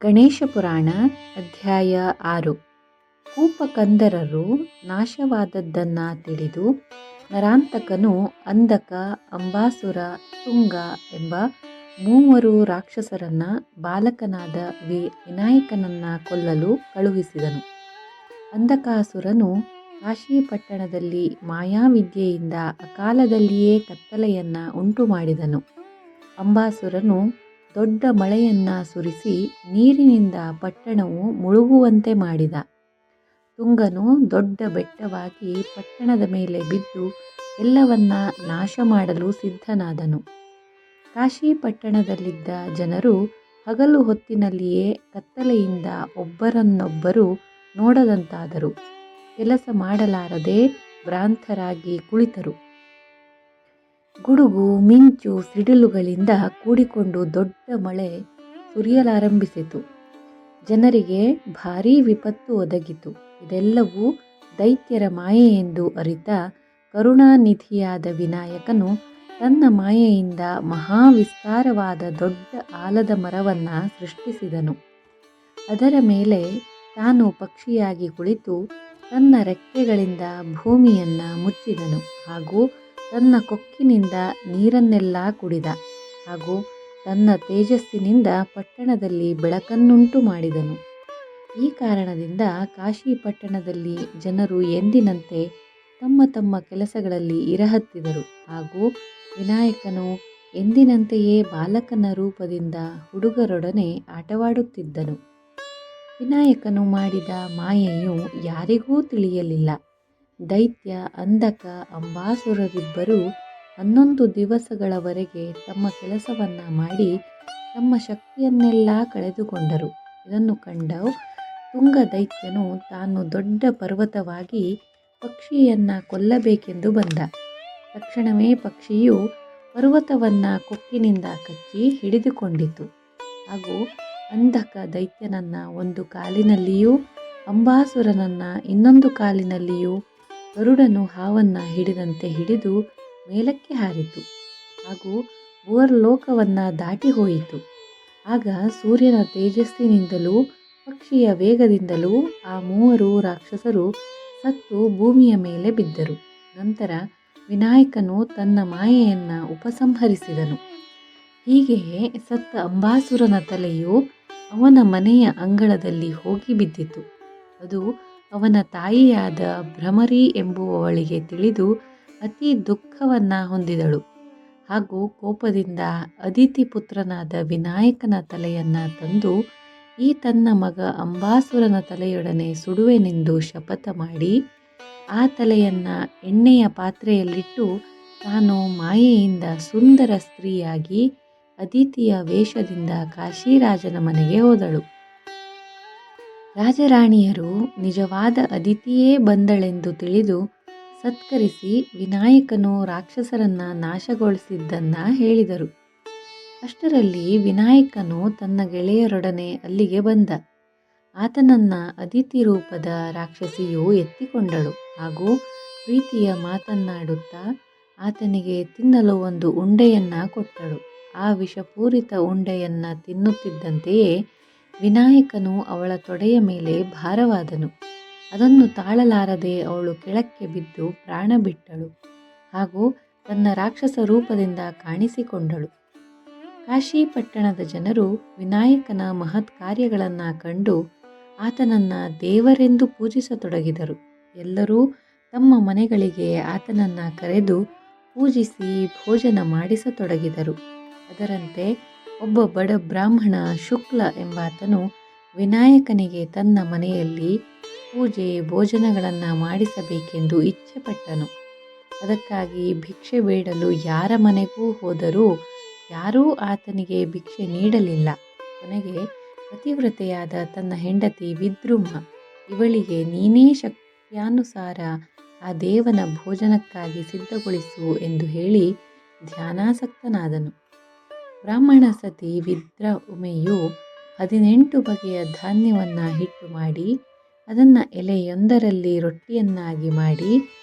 ಗಣೇಶ ಪುರಾಣ ಅಧ್ಯಾಯ 6. ಕೂಪಕಂದರರು ನಾಶವಾದದ್ದನ್ನು ತಿಳಿದು ನರಾಂತಕನು ಅಂಧಕ, ಅಂಬಾಸುರ, ತುಂಗ ಎಂಬ 3 ರಾಕ್ಷಸರನ್ನು ಬಾಲಕನಾದ ವಿನಾಯಕನನ್ನು ಕೊಲ್ಲಲು ಕಳುಹಿಸಿದನು. ಅಂಧಕಾಸುರನು ಕಾಶೀಪಟ್ಟಣದಲ್ಲಿ ಮಾಯಾವಿದ್ಯೆಯಿಂದ ಅಕಾಲದಲ್ಲಿಯೇ ಕತ್ತಲೆಯನ್ನು ಉಂಟು ಮಾಡಿದನು. ಅಂಬಾಸುರನು ದೊಡ್ಡ ಮಳೆಯನ್ನು ಸುರಿಸಿ ನೀರಿನಿಂದ ಪಟ್ಟಣವು ಮುಳುಗುವಂತೆ ಮಾಡಿದ. ತುಂಗನು ದೊಡ್ಡ ಬೆಟ್ಟವಾಗಿ ಪಟ್ಟಣದ ಮೇಲೆ ಬಿದ್ದು ಎಲ್ಲವನ್ನ ನಾಶ ಮಾಡಲು ಸಿದ್ಧನಾದನು. ಕಾಶೀಪಟ್ಟಣದಲ್ಲಿದ್ದ ಜನರು ಹಗಲು ಹೊತ್ತಿನಲ್ಲಿಯೇ ಕತ್ತಲೆಯಿಂದ ಒಬ್ಬರನ್ನೊಬ್ಬರು ನೋಡದಂತಾದರು. ಕೆಲಸ ಮಾಡಲಾರದೆ ಭ್ರಾಂತರಾಗಿ ಕುಳಿತರು. ಗುಡುಗು, ಮಿಂಚು, ಸಿಡಿಲುಗಳಿಂದ ಕೂಡಿಕೊಂಡು ದೊಡ್ಡ ಮಳೆ ಸುರಿಯಲಾರಂಭಿಸಿತು. ಜನರಿಗೆ ಭಾರೀ ವಿಪತ್ತು ಒದಗಿತು. ಇದೆಲ್ಲವೂ ದೈತ್ಯರ ಮಾಯೆ ಎಂದು ಅರಿತ ಕರುಣಾನಿಧಿಯಾದ ವಿನಾಯಕನು ತನ್ನ ಮಾಯೆಯಿಂದ ಮಹಾವಿಸ್ತಾರವಾದ ದೊಡ್ಡ ಆಲದ ಮರವನ್ನು ಸೃಷ್ಟಿಸಿದನು. ಅದರ ಮೇಲೆ ತಾನು ಪಕ್ಷಿಯಾಗಿ ಕುಳಿತು ತನ್ನ ರೆಕ್ಕೆಗಳಿಂದ ಭೂಮಿಯನ್ನು ಮುಚ್ಚಿದನು ಹಾಗೂ ತನ್ನ ಕೊಕ್ಕಿನಿಂದ ನೀರನ್ನೆಲ್ಲ ಕುಡಿದ ಹಾಗೂ ತನ್ನ ತೇಜಸ್ಸಿನಿಂದ ಪಟ್ಟಣದಲ್ಲಿ ಬೆಳಕನ್ನುಂಟು ಮಾಡಿದನು. ಈ ಕಾರಣದಿಂದ ಕಾಶೀಪಟ್ಟಣದಲ್ಲಿ ಜನರು ಎಂದಿನಂತೆ ತಮ್ಮ ತಮ್ಮ ಕೆಲಸಗಳಲ್ಲಿ ಇರಹತ್ತಿದರು ಹಾಗೂ ವಿನಾಯಕನು ಎಂದಿನಂತೆಯೇ ಬಾಲಕನ ರೂಪದಿಂದ ಹುಡುಗರೊಡನೆ ಆಟವಾಡುತ್ತಿದ್ದನು. ವಿನಾಯಕನು ಮಾಡಿದ ಮಾಯೆಯು ಯಾರಿಗೂ ತಿಳಿಯಲಿಲ್ಲ. ದೈತ್ಯ, ಅಂಧಕ, ಅಂಬಾಸುರರಿಬ್ಬರೂ 11 ದಿವಸಗಳವರೆಗೆ ತಮ್ಮ ಕೆಲಸವನ್ನು ಮಾಡಿ ತಮ್ಮ ಶಕ್ತಿಯನ್ನೆಲ್ಲ ಕಳೆದುಕೊಂಡರು. ಇದನ್ನು ಕಂಡ ತುಂಗ ದೈತ್ಯನು ತಾನು ದೊಡ್ಡ ಪರ್ವತವಾಗಿ ಪಕ್ಷಿಯನ್ನು ಕೊಲ್ಲಬೇಕೆಂದು ಬಂದ. ತಕ್ಷಣವೇ ಪಕ್ಷಿಯು ಪರ್ವತವನ್ನು ಕೊಕ್ಕಿನಿಂದ ಕಚ್ಚಿ ಹಿಡಿದುಕೊಂಡಿತು ಹಾಗೂ ಅಂಧಕ ದೈತ್ಯನನ್ನು ಒಂದು ಕಾಲಿನಲ್ಲಿಯೂ ಅಂಬಾಸುರನನ್ನು ಇನ್ನೊಂದು ಕಾಲಿನಲ್ಲಿಯೂ ಗರುಡನು ಹಾವನ್ನು ಹಿಡಿದಂತೆ ಹಿಡಿದು ಮೇಲಕ್ಕೆ ಹಾರಿತು ಹಾಗೂ ಭೂವರ್ಲೋಕವನ್ನು ದಾಟಿ ಹೋಯಿತು. ಆಗ ಸೂರ್ಯನ ತೇಜಸ್ಸಿನಿಂದಲೂ ಪಕ್ಷಿಯ ವೇಗದಿಂದಲೂ ಆ 3 ರಾಕ್ಷಸರು ಸತ್ತು ಭೂಮಿಯ ಮೇಲೆ ಬಿದ್ದರು. ನಂತರ ವಿನಾಯಕನು ತನ್ನ ಮಾಯೆಯನ್ನು ಉಪಸಂಹರಿಸಿದನು. ಹೀಗೆಯೇ ಸತ್ತ ಅಂಬಾಸುರನ ತಲೆಯು ಅವನ ಮನೆಯ ಅಂಗಳದಲ್ಲಿ ಹೋಗಿ ಬಿದ್ದಿತು. ಅದು ಅವನ ತಾಯಿಯಾದ ಭ್ರಮರಿ ಎಂಬುವವಳಿಗೆ ತಿಳಿದು ಅತಿ ದುಃಖವನ್ನು ಹೊಂದಿದಳು ಹಾಗೂ ಕೋಪದಿಂದ ಅದಿತಿ ಪುತ್ರನಾದ ವಿನಾಯಕನ ತಲೆಯನ್ನು ತಂದು ಈ ತನ್ನ ಮಗ ಅಂಬಾಸುರನ ತಲೆಯೊಡನೆ ಸುಡುವೆನೆಂದು ಶಪಥ ಮಾಡಿ ಆ ತಲೆಯನ್ನು ಎಣ್ಣೆಯ ಪಾತ್ರೆಯಲ್ಲಿಟ್ಟು ತಾನು ಮಾಯೆಯಿಂದ ಸುಂದರ ಸ್ತ್ರೀಯಾಗಿ ಅದಿತಿಯ ವೇಷದಿಂದ ಕಾಶಿರಾಜನ ಮನೆಗೆ ಹೋದಳು. ರಾಜರಾಣಿಯರು ನಿಜವಾದ ಅದಿತಿಯೇ ಬಂದಳೆಂದು ತಿಳಿದು ಸತ್ಕರಿಸಿ ವಿನಾಯಕನು ರಾಕ್ಷಸರನ್ನು ನಾಶಗೊಳಿಸಿದ್ದನ್ನು ಹೇಳಿದರು. ಅಷ್ಟರಲ್ಲಿ ವಿನಾಯಕನು ತನ್ನ ಗೆಳೆಯರೊಡನೆ ಅಲ್ಲಿಗೆ ಬಂದ. ಆತನನ್ನು ಅದಿತಿ ರೂಪದ ರಾಕ್ಷಸಿಯು ಎತ್ತಿಕೊಂಡಳು ಹಾಗೂ ಪ್ರೀತಿಯ ಮಾತನ್ನಾಡುತ್ತಾ ಆತನಿಗೆ ತಿನ್ನಲು ಒಂದು ಉಂಡೆಯನ್ನು ಕೊಟ್ಟಳು. ಆ ವಿಷಪೂರಿತ ಉಂಡೆಯನ್ನು ತಿನ್ನುತ್ತಿದ್ದಂತೆಯೇ ವಿನಾಯಕನು ಅವಳ ತೊಡೆಯ ಮೇಲೆ ಭಾರವಾದನು. ಅದನ್ನು ತಾಳಲಾರದೆ ಅವಳು ಕೆಳಕ್ಕೆ ಬಿದ್ದು ಪ್ರಾಣ ಬಿಟ್ಟಳು ಹಾಗೂ ತನ್ನ ರಾಕ್ಷಸ ರೂಪದಿಂದ ಕಾಣಿಸಿಕೊಂಡಳು. ಕಾಶೀಪಟ್ಟಣದ ಜನರು ವಿನಾಯಕನ ಮಹತ್ ಕಾರ್ಯಗಳನ್ನು ಕಂಡು ಆತನನ್ನು ದೇವರೆಂದು ಪೂಜಿಸತೊಡಗಿದರು. ಎಲ್ಲರೂ ತಮ್ಮ ಮನೆಗಳಿಗೆ ಆತನನ್ನು ಕರೆದು ಪೂಜಿಸಿ ಭೋಜನ ಮಾಡಿಸತೊಡಗಿದರು. ಅದರಂತೆ ಒಬ್ಬ ಬಡ ಬ್ರಾಹ್ಮಣ ಶುಕ್ಲ ಎಂಬಾತನು ವಿನಾಯಕನಿಗೆ ತನ್ನ ಮನೆಯಲ್ಲಿ ಪೂಜೆ ಭೋಜನಗಳನ್ನು ಮಾಡಿಸಬೇಕೆಂದು ಇಚ್ಛೆಪಟ್ಟನು. ಅದಕ್ಕಾಗಿ ಭಿಕ್ಷೆ ಬೇಡಲು ಯಾರ ಮನೆಗೂ ಹೋದರೂ ಯಾರೂ ಆತನಿಗೆ ಭಿಕ್ಷೆ ನೀಡಲಿಲ್ಲ. ಕೊನೆಗೆ ಪತಿವ್ರತೆಯಾದ ತನ್ನ ಹೆಂಡತಿ ವಿದ್ರುಮ ಇವಳಿಗೆ ನೀನೇ ಶಕ್ತ್ಯಾನುಸಾರ ಆ ದೇವನ ಭೋಜನಕ್ಕಾಗಿ ಸಿದ್ಧಗೊಳಿಸು ಎಂದು ಹೇಳಿ ಧ್ಯಾನಾಸಕ್ತನಾದನು. ಬ್ರಾಹ್ಮಣ ಸತಿ ವಿದ್ರುಮೆಯು 18 ಬಗೆಯ ಧಾನ್ಯವನ್ನು ಹಿಟ್ಟು ಮಾಡಿ ಅದನ್ನು ಎಲೆಯೊಂದರಲ್ಲಿ ರೊಟ್ಟಿಯನ್ನಾಗಿ ಮಾಡಿ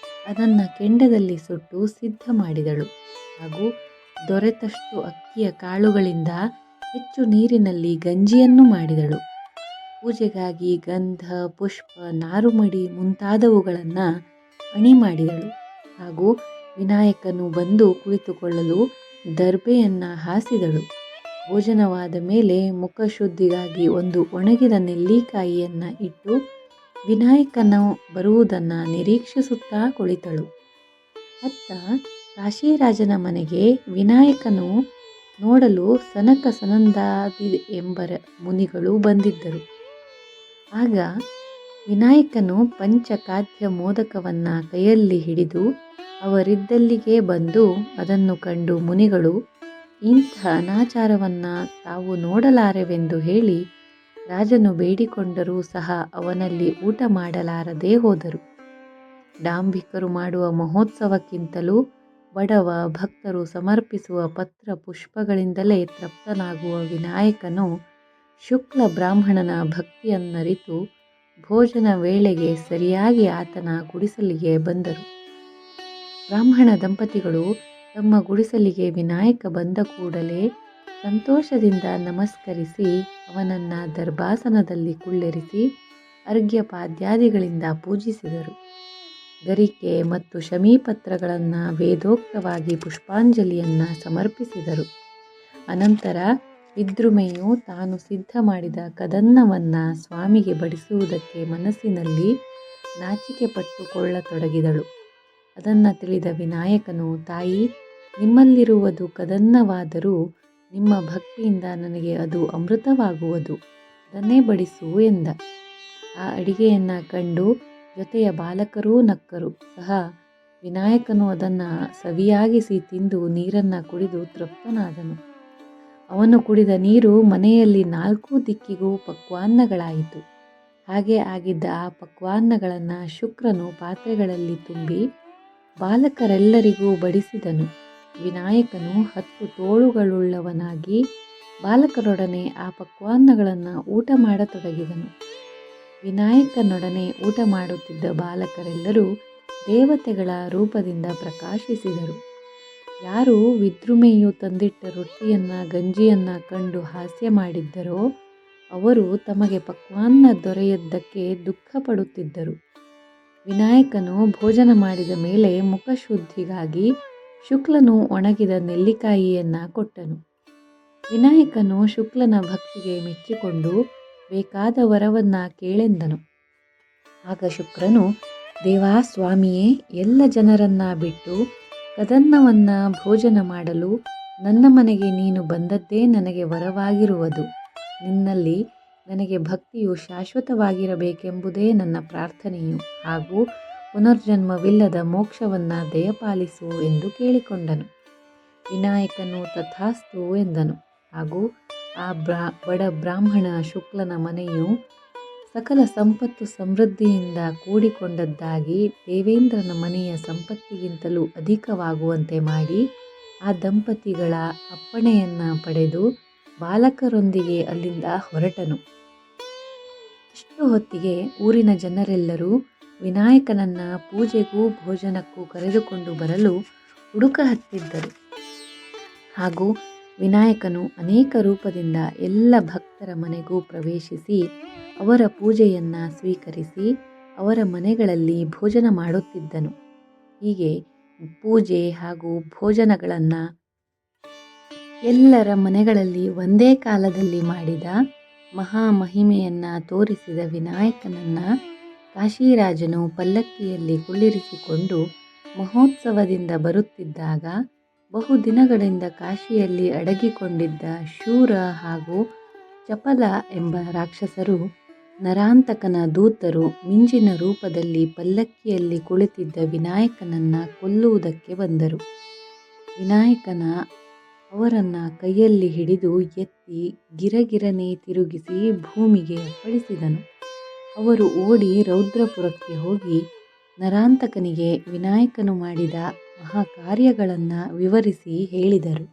ಅದನ್ನು ಕೆಂಡದಲ್ಲಿ ಸುಟ್ಟು ಸಿದ್ಧ ಮಾಡಿದಳು ಹಾಗೂ ದೊರೆತಷ್ಟು ಅಕ್ಕಿಯ ಕಾಳುಗಳಿಂದ ಹೆಚ್ಚು ನೀರಿನಲ್ಲಿ ಗಂಜಿಯನ್ನು ಮಾಡಿದಳು. ಪೂಜೆಗಾಗಿ ಗಂಧ, ಪುಷ್ಪ, ನಾರುಮಡಿ ಮುಂತಾದವುಗಳನ್ನು ಅಣಿ ಮಾಡಿದಳು. ಹಾಗೂ ವಿನಾಯಕನು ಬಂದು ಕುಳಿತುಕೊಳ್ಳಲು ದರ್ಬೆಯನ್ನು ಹಾಸಿದಳು. ಭೋಜನವಾದ ಮೇಲೆ ಮುಖಶುದ್ಧಿಗಾಗಿ ಒಂದು ಒಣಗಿದ ನೆಲ್ಲಿಕಾಯಿಯನ್ನು ಇಟ್ಟು ವಿನಾಯಕನು ಬರುವುದನ್ನು ನಿರೀಕ್ಷಿಸುತ್ತಾ ಕುಳಿತಳು. ಅತ್ತ ಕಾಶಿರಾಜನ ಮನೆಗೆ ವಿನಾಯಕನು ನೋಡಲು ಸನಕ ಸನಂದಾದಿ ಎಂಬ ಮುನಿಗಳು ಬಂದಿದ್ದರು. ಆಗ ವಿನಾಯಕನು ಪಂಚಖಾದ್ಯ ಮೋದಕವನ್ನು ಕೈಯಲ್ಲಿ ಹಿಡಿದು ಅವರಿದ್ದಲ್ಲಿಗೆ ಬಂದು ಅದನ್ನು ಕಂಡು ಮುನಿಗಳು ಇಂಥ ಅನಾಚಾರವನ್ನು ತಾವು ನೋಡಲಾರೆವೆಂದು ಹೇಳಿ ರಾಜನು ಬೇಡಿಕೊಂಡರೂ ಸಹ ಅವನಲ್ಲಿ ಊಟ ಮಾಡಲಾರದೆ ಹೋದರು. ಡಾಂಭಿಕರು ಮಾಡುವ ಮಹೋತ್ಸವಕ್ಕಿಂತಲೂ ಬಡವ ಭಕ್ತರು ಸಮರ್ಪಿಸುವ ಪತ್ರ ಪುಷ್ಪಗಳಿಂದಲೇ ತೃಪ್ತನಾಗುವ ವಿನಾಯಕನು ಶುಕ್ಲ ಬ್ರಾಹ್ಮಣನ ಭಕ್ತಿಯನ್ನರಿತು ಭೋಜನ ವೇಳೆಗೆ ಸರಿಯಾಗಿ ಆತನ ಗುಡಿಸಲಿಗೆ ಬಂದರು. ಬ್ರಾಹ್ಮಣ ದಂಪತಿಗಳು ತಮ್ಮ ಗುಡಿಸಲಿಗೆ ವಿನಾಯಕ ಬಂದ ಕೂಡಲೇ ಸಂತೋಷದಿಂದ ನಮಸ್ಕರಿಸಿ ಅವನನ್ನು ದರ್ಭಾಸನದಲ್ಲಿ ಕುಳ್ಳಿರಿಸಿ ಅರ್ಘ್ಯಪಾದ್ಯಾದಿಗಳಿಂದ ಪೂಜಿಸಿದರು. ಗರಿಕೆ ಮತ್ತು ಶಮೀಪತ್ರಗಳನ್ನು ವೇದೋಕ್ತವಾಗಿ ಪುಷ್ಪಾಂಜಲಿಯನ್ನು ಸಮರ್ಪಿಸಿದರು. ಅನಂತರ ವಿದ್ರುಮೆಯು ತಾನು ಸಿದ್ಧ ಮಾಡಿದ ಕದನ್ನವನ್ನು ಸ್ವಾಮಿಗೆ ಬಡಿಸುವುದಕ್ಕೆ ಮನಸ್ಸಿನಲ್ಲಿ ನಾಚಿಕೆ ಪಟ್ಟುಕೊಳ್ಳತೊಡಗಿದಳು. ಅದನ್ನು ತಿಳಿದ ವಿನಾಯಕನು, ತಾಯಿ, ನಿಮ್ಮಲ್ಲಿರುವುದು ಕದನ್ನವಾದರೂ ನಿಮ್ಮ ಭಕ್ತಿಯಿಂದ ನನಗೆ ಅದು ಅಮೃತವಾಗುವುದು, ಅದನ್ನೇ ಬಡಿಸು ಎಂದ. ಆ ಅಡಿಗೆಯನ್ನು ಕಂಡು ಜೊತೆಯ ಬಾಲಕರೂ ನಕ್ಕರು ಸಹ. ವಿನಾಯಕನು ಅದನ್ನು ಸವಿಯಾಗಿಸಿ ತಿಂದು ನೀರನ್ನು ಕುಡಿದು ತೃಪ್ತನಾದನು. ಅವನು ಕುಡಿದ ನೀರು ಮನೆಯಲ್ಲಿ 4 ದಿಕ್ಕಿಗೂ ಪಕ್ವಾನ್ನಗಳಾಯಿತು. ಹಾಗೆ ಆಗಿದ್ದ ಆ ಪಕ್ವಾನ್ನಗಳನ್ನು ಶುಕ್ರನು ಪಾತ್ರೆಗಳಲ್ಲಿ ತುಂಬಿ ಬಾಲಕರೆಲ್ಲರಿಗೂ ಬಡಿಸಿದನು. ವಿನಾಯಕನು 10 ತೋಳುಗಳುಳ್ಳವನಾಗಿ ಬಾಲಕರೊಡನೆ ಆ ಪಕ್ವಾನ್ನಗಳನ್ನು ಊಟ ಮಾಡತೊಡಗಿದನು. ವಿನಾಯಕನೊಡನೆ ಊಟ ಮಾಡುತ್ತಿದ್ದ ಬಾಲಕರೆಲ್ಲರೂ ದೇವತೆಗಳ ರೂಪದಿಂದ ಪ್ರಕಾಶಿಸಿದರು. ಯಾರು ವಿದ್ರುಮೆಯು ತಂದಿಟ್ಟ ರೊಟ್ಟಿಯನ್ನು ಗಂಜಿಯನ್ನು ಕಂಡು ಹಾಸ್ಯ ಮಾಡಿದ್ದರೋ ಅವರು ತಮಗೆ ಪಕ್ವಾನ್ನ ದೊರೆಯದ್ದಕ್ಕೆ ದುಃಖ ಪಡುತ್ತಿದ್ದರು. ವಿನಾಯಕನು ಭೋಜನ ಮಾಡಿದ ಮೇಲೆ ಮುಖಶುದ್ಧಿಗಾಗಿ ಶುಕ್ಲನು ಒಣಗಿದ ನೆಲ್ಲಿಕಾಯಿಯನ್ನು ಕೊಟ್ಟನು. ವಿನಾಯಕನು ಶುಕ್ಲನ ಭಕ್ತಿಗೆ ಮೆಚ್ಚಿಕೊಂಡು ಬೇಕಾದ ವರವನ್ನು ಕೇಳೆಂದನು. ಆಗ ಶುಕ್ರನು, ದೇವಾ ಸ್ವಾಮಿಯೇ, ಎಲ್ಲ ಜನರನ್ನ ಬಿಟ್ಟು ಕದನ್ನವನ್ನು ಭೋಜನ ಮಾಡಲು ನನ್ನ ಮನೆಗೆ ನೀನು ಬಂದದ್ದೇ ನನಗೆ ವರವಾಗಿರುವುದು. ನಿನ್ನಲ್ಲಿ ನನಗೆ ಭಕ್ತಿಯು ಶಾಶ್ವತವಾಗಿರಬೇಕೆಂಬುದೇ ನನ್ನ ಪ್ರಾರ್ಥನೆಯು. ಹಾಗೂ ಪುನರ್ಜನ್ಮವಿಲ್ಲದ ಮೋಕ್ಷವನ್ನು ದಯಪಾಲಿಸು ಎಂದು ಕೇಳಿಕೊಂಡನು. ವಿನಾಯಕನು ತಥಾಸ್ತು ಎಂದನು. ಹಾಗೂ ಆ ಬಡ ಬ್ರಾಹ್ಮಣ ಶುಕ್ಲನ ಮನೆಯು ಸಕಲ ಸಂಪತ್ತು ಸಮೃದ್ಧಿಯಿಂದ ಕೂಡಿಕೊಂಡದ್ದಾಗಿ ದೇವೇಂದ್ರನ ಮನೆಯ ಸಂಪತ್ತಿಗಿಂತಲೂ ಅಧಿಕವಾಗುವಂತೆ ಮಾಡಿ ಆ ದಂಪತಿಗಳ ಅಪ್ಪಣೆಯನ್ನು ಪಡೆದು ಬಾಲಕರೊಂದಿಗೆ ಅಲ್ಲಿಂದ ಹೊರಟನು. ಅಷ್ಟು ಹೊತ್ತಿಗೆ ಊರಿನ ಜನರೆಲ್ಲರೂ ವಿನಾಯಕನನ್ನು ಪೂಜೆಗೂ ಭೋಜನಕ್ಕೂ ಕರೆದುಕೊಂಡು ಬರಲು ಹುಡುಕ ಹತ್ತಿದ್ದರು. ಹಾಗೂ ವಿನಾಯಕನು ಅನೇಕ ರೂಪದಿಂದ ಎಲ್ಲ ಭಕ್ತರ ಮನೆಗೂ ಪ್ರವೇಶಿಸಿ ಅವರ ಪೂಜೆಯನ್ನು ಸ್ವೀಕರಿಸಿ ಅವರ ಮನೆಗಳಲ್ಲಿ ಭೋಜನ ಮಾಡುತ್ತಿದ್ದನು. ಹೀಗೆ ಪೂಜೆ ಹಾಗೂ ಭೋಜನಗಳನ್ನು ಎಲ್ಲರ ಮನೆಗಳಲ್ಲಿ ಒಂದೇ ಕಾಲದಲ್ಲಿ ಮಾಡಿದ ಮಹಾಮಹಿಮೆಯನ್ನು ತೋರಿಸಿದ ವಿನಾಯಕನನ್ನು ಕಾಶಿರಾಜನು ಪಲ್ಲಕ್ಕಿಯಲ್ಲಿ ಕುಳ್ಳಿರಿಸಿಕೊಂಡು ಮಹೋತ್ಸವದಿಂದ ಬರುತ್ತಿದ್ದಾಗ ಬಹುದಿನಗಳಿಂದ ಕಾಶಿಯಲ್ಲಿ ಅಡಗಿಕೊಂಡಿದ್ದ ಶೂರ ಹಾಗೂ ಚಪಲ ಎಂಬ ರಾಕ್ಷಸರು ನರಾಂತಕನ ದೂತರು ಮಿಂಚಿನ ರೂಪದಲ್ಲಿ ಪಲ್ಲಕ್ಕಿಯಲ್ಲಿ ಕುಳಿತಿದ್ದ ವಿನಾಯಕನನ್ನು ಕೊಲ್ಲುವುದಕ್ಕೆ ಬಂದರು. ವಿನಾಯಕನ ಅವರನ್ನು ಕೈಯಲ್ಲಿ ಹಿಡಿದು ಎತ್ತಿ ಗಿರಗಿರನೆ ತಿರುಗಿಸಿ ಭೂಮಿಗೆ ಅಪ್ಪಳಿಸಿದನು. ಅವರು ಓಡಿ ರೌದ್ರಪುರಕ್ಕೆ ಹೋಗಿ ನರಾಂತಕನಿಗೆ ವಿನಾಯಕನು ಮಾಡಿದ ಮಹಾಕಾರ್ಯಗಳನ್ನು ವಿವರಿಸಿ ಹೇಳಿದರು.